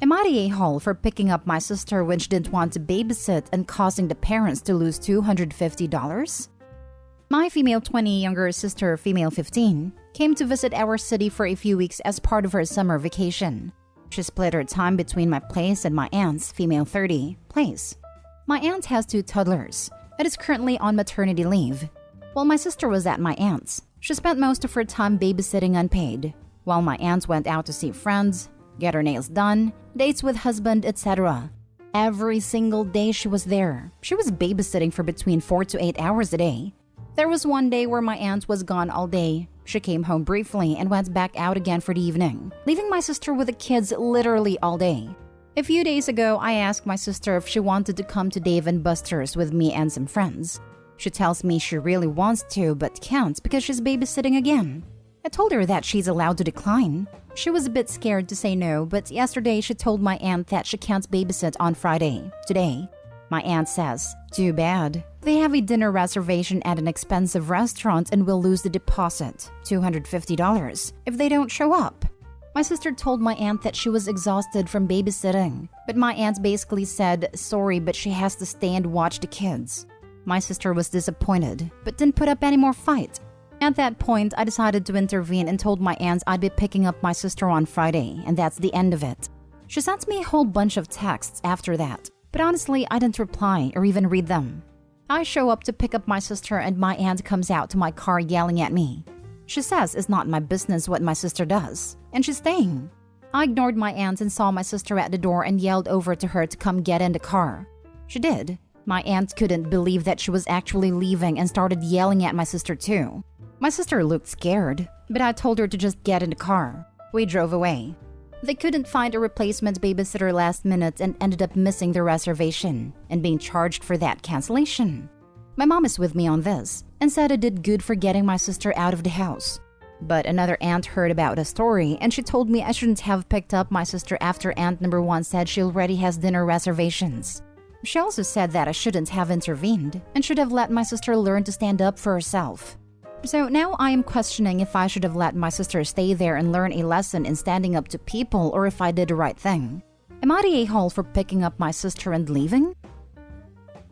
Am I the a-hole for picking up my sister when she didn't want to babysit and causing the parents to lose $250? My female 20 younger sister, female 15, came to visit our city for a few weeks as part of her summer vacation. She split her time between my place and my aunt's, female 30, place. My aunt has 2 toddlers and is currently on maternity leave. While my sister was at my aunt's, she spent most of her time babysitting unpaid, while my aunt went out to see friends, get her nails done, dates with husband, etc. Every single day she was there. She was babysitting for between 4 to 8 hours a day. There was one day where my aunt was gone all day. She came home briefly and went back out again for the evening, leaving my sister with the kids literally all day. A few days ago, I asked my sister if she wanted to come to Dave & Buster's with me and some friends. She tells me she really wants to but can't because she's babysitting again. I told her that she's allowed to decline. She was a bit scared to say no, but yesterday she told my aunt that she can't babysit on Friday, today. My aunt says, "Too bad. They have a dinner reservation at an expensive restaurant and will lose the deposit, $250, if they don't show up." My sister told my aunt that she was exhausted from babysitting, but my aunt basically said, "Sorry, but she has to stay and watch the kids." My sister was disappointed, but didn't put up any more fight. At that point, I decided to intervene and told my aunt I'd be picking up my sister on Friday, and that's the end of it. She sent me a whole bunch of texts after that, but honestly, I didn't reply or even read them. I show up to pick up my sister and my aunt comes out to my car yelling at me. She says it's not my business what my sister does, and she's staying. I ignored my aunt and saw my sister at the door and yelled over to her to come get in the car. She did. My aunt couldn't believe that she was actually leaving and started yelling at my sister too. My sister looked scared, but I told her to just get in the car. We drove away. They couldn't find a replacement babysitter last minute and ended up missing the reservation and being charged for that cancellation. My mom is with me on this and said I did good for getting my sister out of the house. But another aunt heard about the story and she told me I shouldn't have picked up my sister after aunt number 1 said she already has dinner reservations. She also said that I shouldn't have intervened and should have let my sister learn to stand up for herself. So now I am questioning if I should have let my sister stay there and learn a lesson in standing up to people or if I did the right thing. Am I the a-hole for picking up my sister and leaving?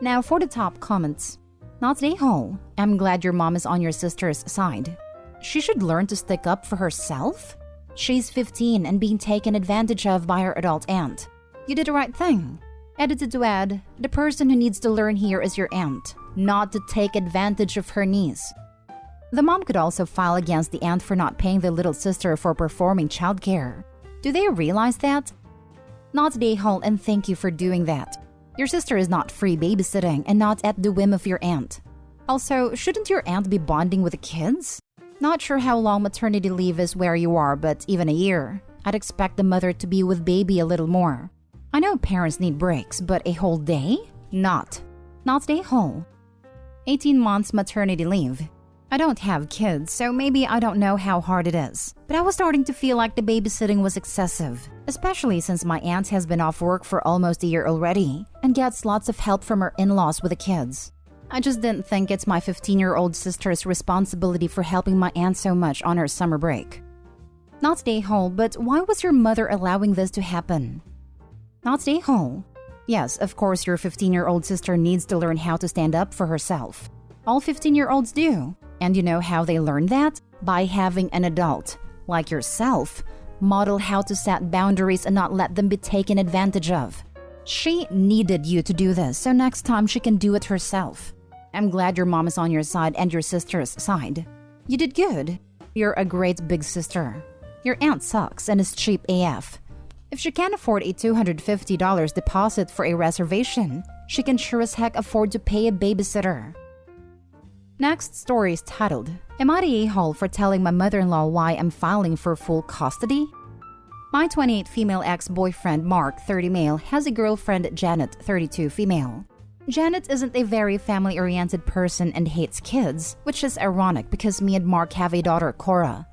Now for the top comments. Not the a-hole. I'm glad your mom is on your sister's side. She should learn to stick up for herself? She's 15 and being taken advantage of by her adult aunt. You did the right thing. Edited to add, the person who needs to learn here is your aunt, not to take advantage of her niece. The mom could also file against the aunt for not paying the little sister for performing childcare. Do they realize that? Not the a-hole, and thank you for doing that. Your sister is not free babysitting and not at the whim of your aunt. Also, shouldn't your aunt be bonding with the kids? Not sure how long maternity leave is where you are, but even a year. I'd expect the mother to be with baby a little more. I know parents need breaks, but a whole day? Not the a-hole. 18 months maternity leave. I don't have kids, so maybe I don't know how hard it is. But I was starting to feel like the babysitting was excessive, especially since my aunt has been off work for almost a year already and gets lots of help from her in-laws with the kids. I just didn't think it's my 15-year-old sister's responsibility for helping my aunt so much on her summer break. Not the a-hole, but why was your mother allowing this to happen? Not the a-hole. Yes, of course your 15-year-old sister needs to learn how to stand up for herself. All 15-year-olds do. And you know how they learn that? By having an adult, like yourself, model how to set boundaries and not let them be taken advantage of. She needed you to do this, so next time she can do it herself. I'm glad your mom is on your side and your sister's side. You did good. You're a great big sister. Your aunt sucks and is cheap AF. If she can't afford a $250 deposit for a reservation, she can sure as heck afford to pay a babysitter. Next story is titled, Am I the a-hole for telling my mother-in-law why I'm filing for full custody? My 28 female ex-boyfriend Mark, 30 male, has a girlfriend Janet, 32 female. Janet isn't a very family-oriented person and hates kids, which is ironic because me and Mark have a daughter, Cora.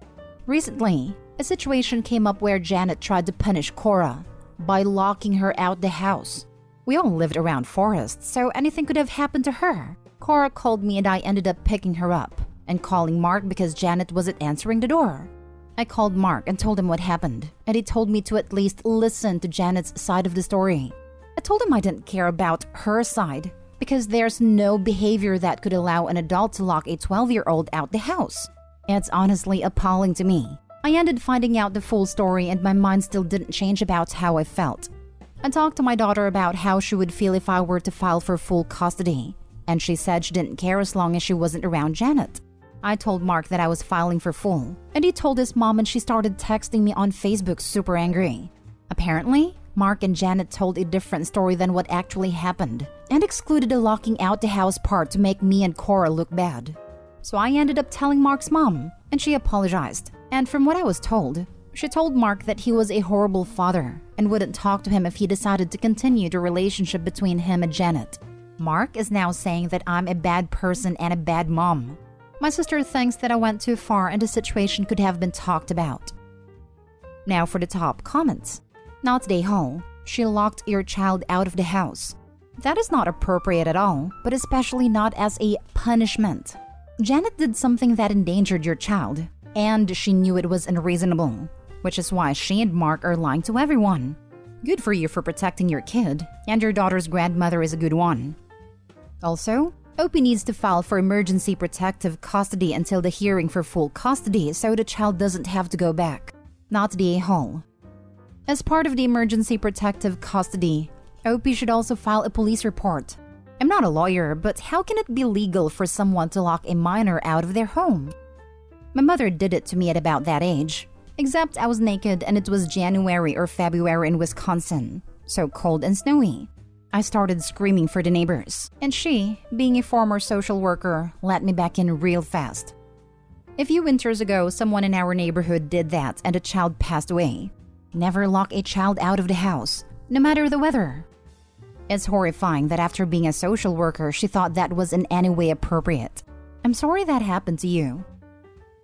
Recently, a situation came up where Janet tried to punish Cora by locking her out the house. We all lived around forests, so anything could have happened to her. Cora called me and I ended up picking her up and calling Mark because Janet wasn't answering the door. I called Mark and told him what happened, and he told me to at least listen to Janet's side of the story. I told him I didn't care about her side because there's no behavior that could allow an adult to lock a 12-year-old out the house. It's honestly appalling to me. I ended finding out the full story and my mind still didn't change about how I felt. I talked to my daughter about how she would feel if I were to file for full custody, and she said she didn't care as long as she wasn't around Janet. I told Mark that I was filing for full, and he told his mom and she started texting me on Facebook super angry. Apparently, Mark and Janet told a different story than what actually happened and excluded the locking out the house part to make me and Cora look bad. So I ended up telling Mark's mom, and she apologized. And from what I was told, she told Mark that he was a horrible father and wouldn't talk to him if he decided to continue the relationship between him and Janet. Mark is now saying that I'm a bad person and a bad mom. My sister thinks that I went too far and the situation could have been talked about. Now for the top comments. Not today, Ho. She locked your child out of the house. That is not appropriate at all, but especially not as a punishment. Janet did something that endangered your child, and she knew it was unreasonable, which is why she and Mark are lying to everyone. Good for you for protecting your kid, and your daughter's grandmother is a good one. Also, OP needs to file for emergency protective custody until the hearing for full custody so the child doesn't have to go back. Not the a-hole. As part of the emergency protective custody, OP should also file a police report. I'm not a lawyer, but how can it be legal for someone to lock a minor out of their home? My mother did it to me at about that age, except I was naked and it was January or February in Wisconsin, so cold and snowy. I started screaming for the neighbors, and she, being a former social worker, let me back in real fast. A few winters ago, someone in our neighborhood did that and a child passed away. Never lock a child out of the house, no matter the weather. It's horrifying that after being a social worker, she thought that was in any way appropriate. I'm sorry that happened to you.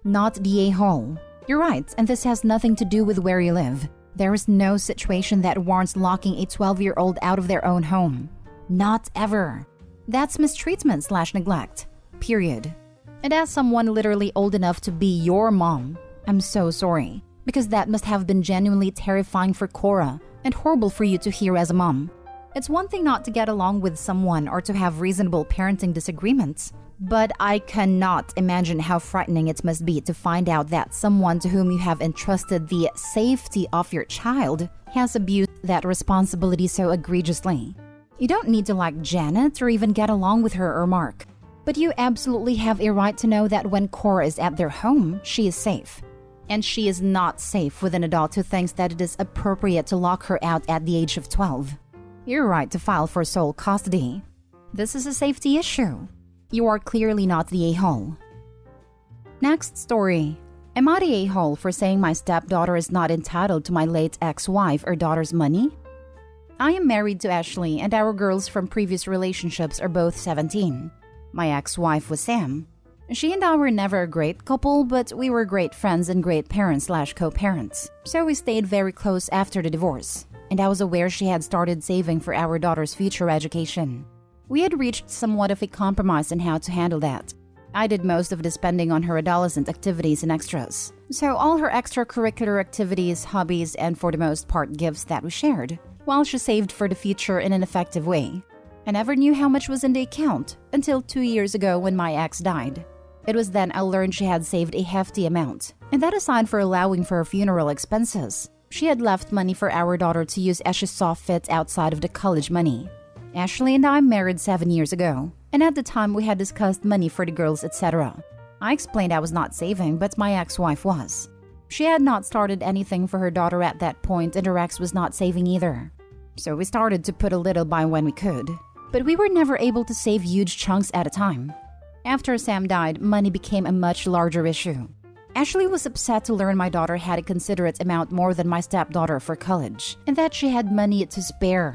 Not the a-hole. You're right, and this has nothing to do with where you live. There is no situation that warrants locking a 12-year-old out of their own home. Not ever. That's mistreatment/neglect. Period. And as someone literally old enough to be your mom, I'm so sorry. Because that must have been genuinely terrifying for Cora and horrible for you to hear as a mom. It's one thing not to get along with someone or to have reasonable parenting disagreements, but I cannot imagine how frightening it must be to find out that someone to whom you have entrusted the safety of your child has abused that responsibility so egregiously. You don't need to like Janet or even get along with her or Mark, but you absolutely have a right to know that when Cora is at their home, she is safe. And she is not safe with an adult who thinks that it is appropriate to lock her out at the age of 12. You're right to file for sole custody. This is a safety issue. You are clearly not the a-hole. Next story. Am I the a-hole for saying my stepdaughter is not entitled to my late ex-wife or daughter's money? I am married to Ashley and our girls from previous relationships are both 17. My ex-wife was Sam. She and I were never a great couple, but we were great friends and great parents/co-parents. So we stayed very close after the divorce, and I was aware she had started saving for our daughter's future education. We had reached somewhat of a compromise on how to handle that. I did most of the spending on her adolescent activities and extras. So all her extracurricular activities, hobbies, and for the most part gifts that we shared, while she saved for the future in an effective way. I never knew how much was in the account until 2 years ago when my ex died. It was then I learned she had saved a hefty amount, and that aside for allowing for her funeral expenses, she had left money for our daughter to use as she saw fit outside of the college money. Ashley and I married 7 years ago, and at the time we had discussed money for the girls, etc. I explained I was not saving, but my ex-wife was. She had not started anything for her daughter at that point, and her ex was not saving either. So we started to put a little by when we could, but we were never able to save huge chunks at a time. After Sam died, money became a much larger issue. Ashley was upset to learn my daughter had a considerate amount more than my stepdaughter for college, and that she had money to spare.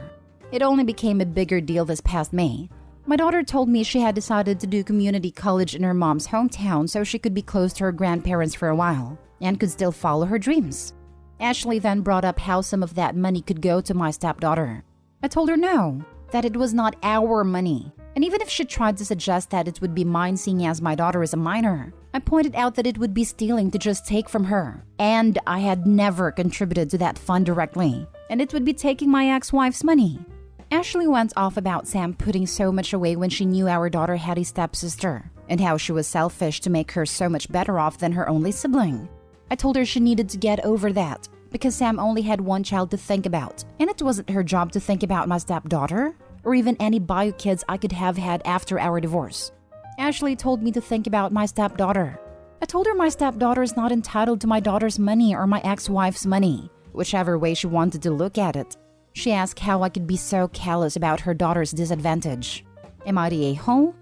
It only became a bigger deal this past May. My daughter told me she had decided to do community college in her mom's hometown so she could be close to her grandparents for a while, and could still follow her dreams. Ashley then brought up how some of that money could go to my stepdaughter. I told her no. that it was not our money. And even if she tried to suggest that it would be mine seeing as my daughter is a minor, I pointed out that it would be stealing to just take from her. And I had never contributed to that fund directly, and it would be taking my ex-wife's money. Ashley went off about Sam putting so much away when she knew our daughter had a stepsister, and how she was selfish to make her so much better off than her only sibling. I told her she needed to get over that, because Sam only had one child to think about, and it wasn't her job to think about my stepdaughter, or even any bio kids I could have had after our divorce. Ashley told me to think about my stepdaughter. I told her my stepdaughter is not entitled to my daughter's money or my ex-wife's money, whichever way she wanted to look at it. She asked how I could be so callous about her daughter's disadvantage. Am I the a-hole?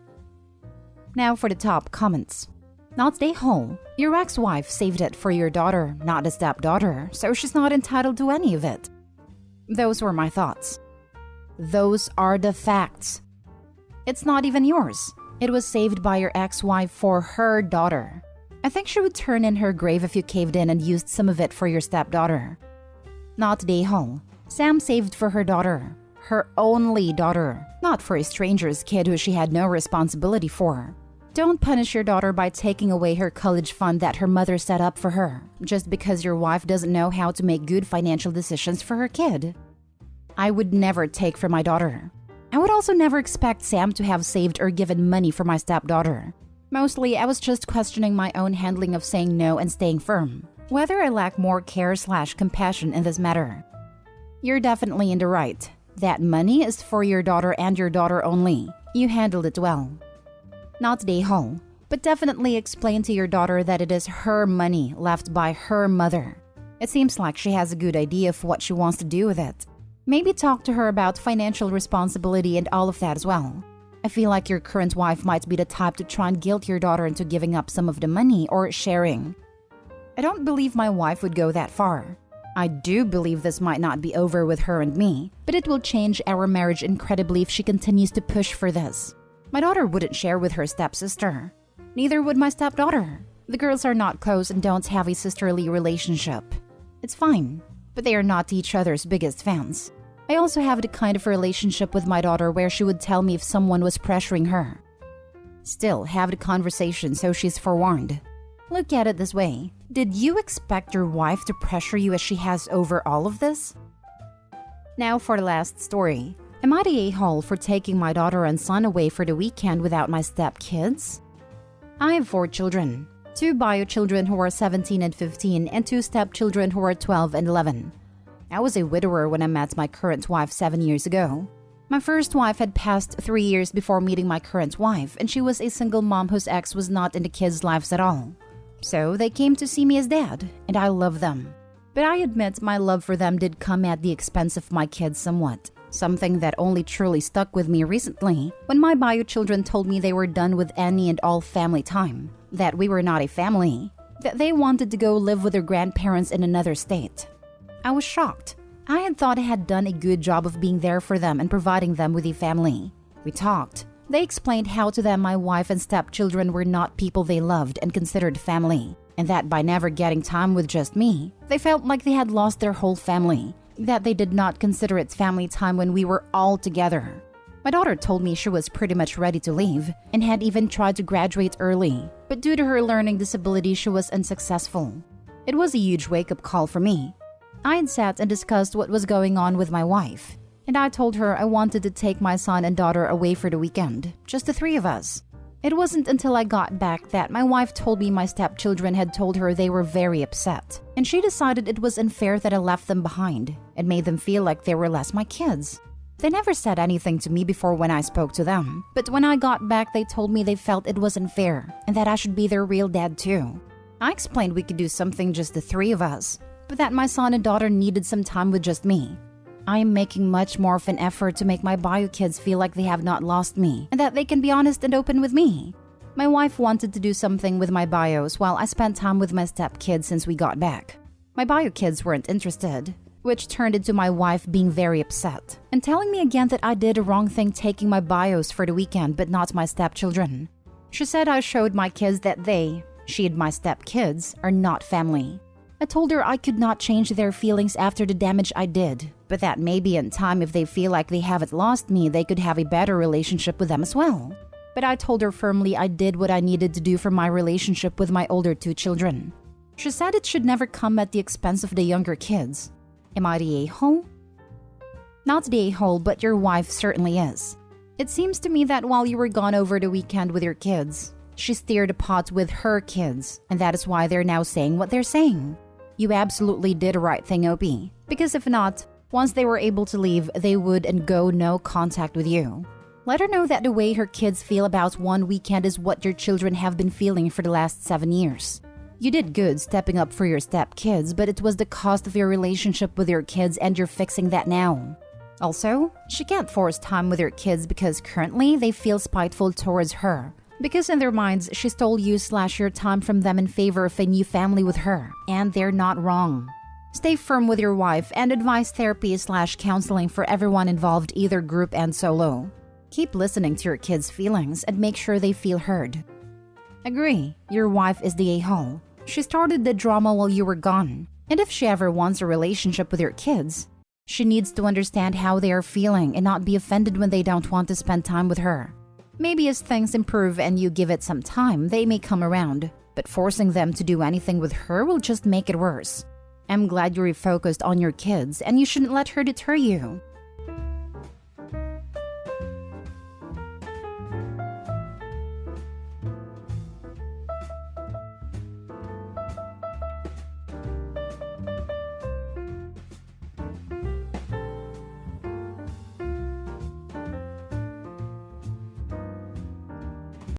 Now for the top comments. Not the a-hole. Your ex-wife saved it for your daughter, not the stepdaughter, so she's not entitled to any of it. Those were my thoughts. Those are the facts. It's not even yours. It was saved by your ex-wife for her daughter. I think she would turn in her grave if you caved in and used some of it for your stepdaughter. Not the a-hole. Sam saved for her daughter. Her only daughter. Not for a stranger's kid who she had no responsibility for. Don't punish your daughter by taking away her college fund that her mother set up for her, just because your wife doesn't know how to make good financial decisions for her kid. I would never take from my daughter. I would also never expect Sam to have saved or given money for my stepdaughter. Mostly, I was just questioning my own handling of saying no and staying firm, whether I lack more care/compassion in this matter. You're definitely in the right. That money is for your daughter and your daughter only. You handled it well. Not the a-hole, but definitely explain to your daughter that it is her money left by her mother. It seems like she has a good idea of what she wants to do with it. Maybe talk to her about financial responsibility and all of that as well. I feel like your current wife might be the type to try and guilt your daughter into giving up some of the money or sharing. I don't believe my wife would go that far. I do believe this might not be over with her and me, but it will change our marriage incredibly if she continues to push for this. My daughter wouldn't share with her stepsister. Neither would my stepdaughter. The girls are not close and don't have a sisterly relationship. It's fine, but they are not each other's biggest fans. I also have the kind of relationship with my daughter where she would tell me if someone was pressuring her. Still, have the conversation so she's forewarned. Look at it this way. Did you expect your wife to pressure you as she has over all of this? Now for the last story. Am I the a-hole for taking my daughter and son away for the weekend without my stepkids? I have 4 children. 2 bio children who are 17 and 15 and 2 stepchildren who are 12 and 11. I was a widower when I met my current wife 7 years ago. My first wife had passed 3 years before meeting my current wife, and she was a single mom whose ex was not in the kids' lives at all. So they came to see me as dad, and I love them. But I admit my love for them did come at the expense of my kids somewhat. Something that only truly stuck with me recently when my bio children told me they were done with any and all family time, that we were not a family, that they wanted to go live with their grandparents in another state. I was shocked. I had thought I had done a good job of being there for them and providing them with a family. We talked. They explained how to them my wife and stepchildren were not people they loved and considered family, and that by never getting time with just me, they felt like they had lost their whole family, that they did not consider it family time when we were all together. My daughter told me she was pretty much ready to leave and had even tried to graduate early, but due to her learning disability, she was unsuccessful. It was a huge wake-up call for me. I had sat and discussed what was going on with my wife, and I told her I wanted to take my son and daughter away for the weekend, just the 3 of us. It wasn't until I got back that my wife told me my stepchildren had told her they were very upset, and she decided it was unfair that I left them behind and made them feel like they were less my kids. They never said anything to me before when I spoke to them, but when I got back they told me they felt it was unfair and that I should be their real dad too. I explained we could do something just the 3 of us, but that my son and daughter needed some time with just me. I am making much more of an effort to make my bio kids feel like they have not lost me and that they can be honest and open with me. My wife wanted to do something with my bios while I spent time with my stepkids since we got back. My bio kids weren't interested, which turned into my wife being very upset and telling me again that I did a wrong thing taking my bios for the weekend but not my stepchildren. She said I showed my kids that she and my stepkids, are not family. I told her I could not change their feelings after the damage I did, but that maybe in time if they feel like they haven't lost me, they could have a better relationship with them as well. But I told her firmly I did what I needed to do for my relationship with my older 2 children. She said it should never come at the expense of the younger kids. Am I the a-hole? Not the a-hole, but your wife certainly is. It seems to me that while you were gone over the weekend with your kids, she stirred a pot with her kids, and that is why they're now saying what they're saying. You absolutely did the right thing, Opie. Because if not, once they were able to leave, they would and go no contact with you. Let her know that the way her kids feel about one weekend is what your children have been feeling for the last 7 years. You did good stepping up for your stepkids, but it was the cost of your relationship with your kids and you're fixing that now. Also, she can't force time with your kids because currently they feel spiteful towards her. Because in their minds, she stole you/your time from them in favor of a new family with her, and they're not wrong. Stay firm with your wife and advise therapy/counseling for everyone involved, either group and solo. Keep listening to your kids' feelings and make sure they feel heard. Agree, your wife is the a-hole. She started the drama while you were gone, and if she ever wants a relationship with your kids, she needs to understand how they are feeling and not be offended when they don't want to spend time with her. Maybe as things improve and you give it some time, they may come around, but forcing them to do anything with her will just make it worse. I'm glad you're refocused on your kids and you shouldn't let her deter you.